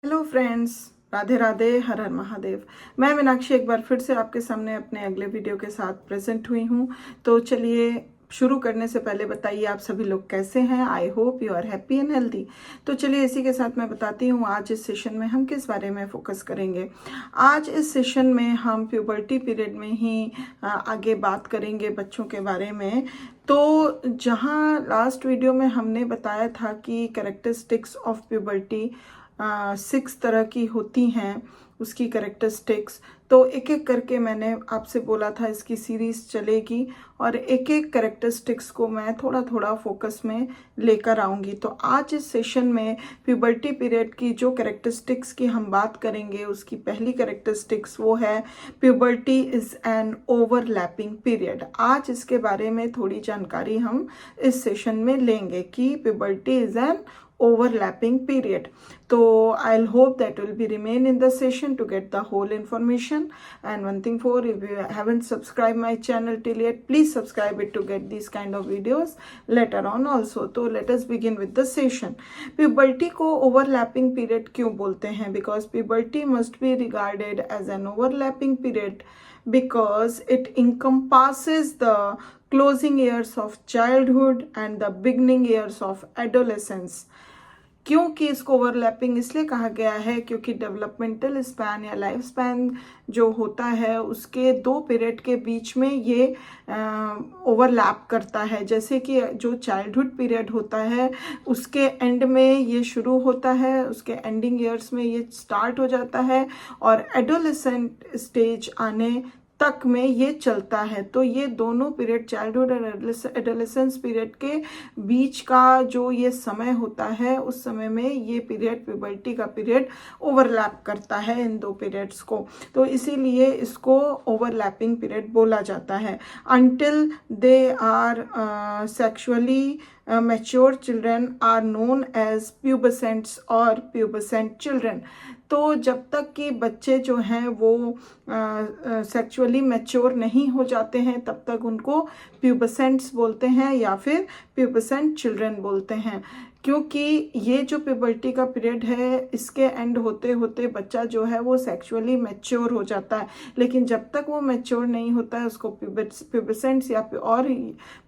Hello friends, Radhe Radhe, हर हर महादेव। मैं मीनाक्षी एक बार फिर से आपके सामने अपने अगले वीडियो के साथ प्रेजेंट हुई हूँ। तो चलिए शुरू करने से पहले बताइए आप सभी लोग कैसे हैं। I hope you are happy and healthy. तो चलिए इसी के साथ मैं बताती हूँ आज इस सेशन में हम किस बारे में फोकस करेंगे। आज इस सेशन में हम प्यूबर्टी पीरियड में ही आगे बात करेंगे बच्चों के बारे में। तो जहाँ लास्ट वीडियो में हमने बताया था कि कैरेक्टरिस्टिक्स ऑफ प्यूबर्टी 6 तरह की होती हैं, उसकी कैरेक्टरिस्टिक्स। तो एक एक करके मैंने आपसे बोला था इसकी सीरीज चलेगी और एक एक कैरेक्टरिस्टिक्स को मैं थोड़ा थोड़ा फोकस में लेकर आऊँगी। तो आज इस सेशन में प्यूबर्टी पीरियड की जो कैरेक्टरिस्टिक्स की हम बात करेंगे, उसकी पहली कैरेक्टरिस्टिक्स वो है puberty is an overlapping period. आज इसके बारे में थोड़ी जानकारी हम इस सेशन में लेंगे कि puberty is an overlapping period. So I'll hope that will be remain in the session to get the whole information. And one thing for, if you haven't subscribed my channel till yet, please subscribe it to get these kind of videos later on also. So let us begin with the session. Puberty को overlapping period क्यों बोलते हैं? Because puberty must be regarded as an overlapping period because it encompasses the closing years of childhood and the beginning years of adolescence. क्योंकि इसको overlapping इसलिए कहा गया है क्योंकि डेवलपमेंटल स्पैन या लाइफ स्पैन जो होता है उसके 2 पीरियड के बीच में ये ओवरलैप करता है। जैसे कि जो चाइल्डहुड पीरियड होता है उसके एंड में ये शुरू होता है, उसके एंडिंग ईयर्स में ये स्टार्ट हो जाता है और एडोलेसेंट स्टेज आने तक में ये चलता है। तो ये दोनों पीरियड, चाइल्डहुड और एडोलेसेंस पीरियड के बीच का जो ये समय होता है, उस समय में ये पीरियड, प्यूबर्टी का पीरियड ओवरलैप करता है इन 2 पीरियड्स को। तो इसीलिए इसको ओवरलैपिंग पीरियड बोला जाता है। Until they are sexually mature children are known as pubescents और pubescent children। तो जब तक कि बच्चे जो हैं वो सेक्सुअली मैच्योर नहीं हो जाते हैं तब तक उनको प्यूबसेंट्स बोलते हैं या फिर प्यूबसेंट चिल्ड्रन बोलते हैं। क्योंकि ये जो प्यूबर्टी का पीरियड है इसके एंड होते होते बच्चा जो है वो सेक्सुअली मैच्योर हो जाता है, लेकिन जब तक वो मैच्योर नहीं होता है उसको प्यूबसेंट्स या और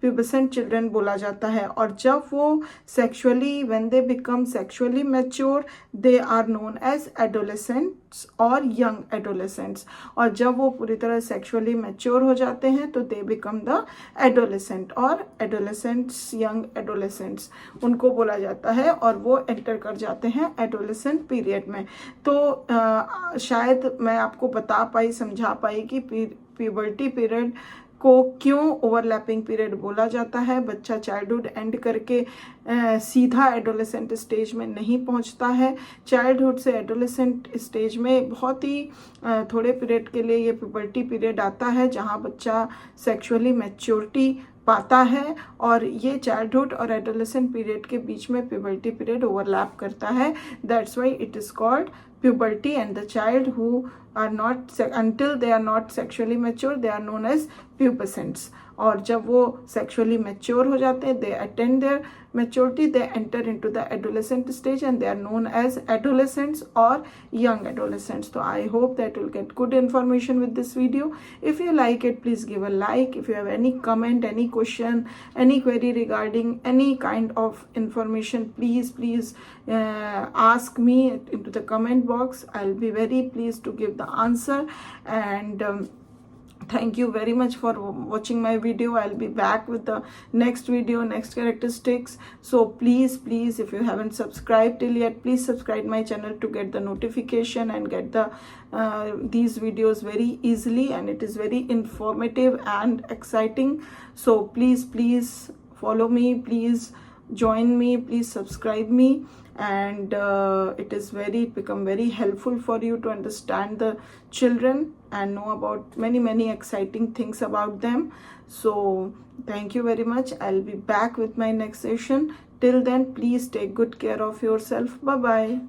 प्यूबसेंट चिल्ड्रन बोला जाता है। और जब वो sexually, when they become sexually mature, they are known as adolescents और यंग एडोलेसेंट्स। और जब वो पूरी तरह सेक्सुअली मैच्योर हो जाते हैं तो दे बिकम द एडोलेसेंट और एडोलेसेंट्स, यंग एडोलेसेंट्स उनको बोला जाता है और वो एंटर कर जाते हैं एडोलेसेंट पीरियड में। तो शायद मैं आपको बता पाई, समझा पाई कि प्यूबर्टी पीरियड को क्यों ओवरलैपिंग पीरियड बोला जाता है। बच्चा चाइल्डहुड एंड करके सीधा एडोलेसेंट स्टेज में नहीं पहुंचता है। चाइल्डहुड से एडोलेसेंट स्टेज में बहुत ही थोड़े पीरियड के लिए ये प्यूबर्टी पीरियड आता है जहां बच्चा सेक्सुअली मैच्योरिटी पाता है और ये चाइल्डहुड और एडोलेसेंट पीरियड के बीच में प्यूबर्टी पीरियड ओवरलैप करता है। That's why it is called puberty, and the child who are not until they are not sexually mature they are known as pubescents। और जब वो सेक्सुअली मैच्योर हो जाते हैं, they attend their maturity, they enter into the adolescent stage and they are known as adolescents और young adolescents. तो I hope that will get good information with this video. If you like it please give a like. If you have any comment, any question, any query regarding any kind of information, please ask me into the comment box. I'll be very pleased to give the answer. And thank you very much for watching my video. I'll be back with the next video, next characteristics. So please, if you haven't subscribed till yet, please subscribe my channel to get the notification and get the these videos very easily, and it is very informative and exciting. So please follow me, please join me, please subscribe me, and it is become very helpful for you to understand the children and know about many exciting things about them. So thank you very much. I'll be back with my next session. Till then, please take good care of yourself. Bye bye.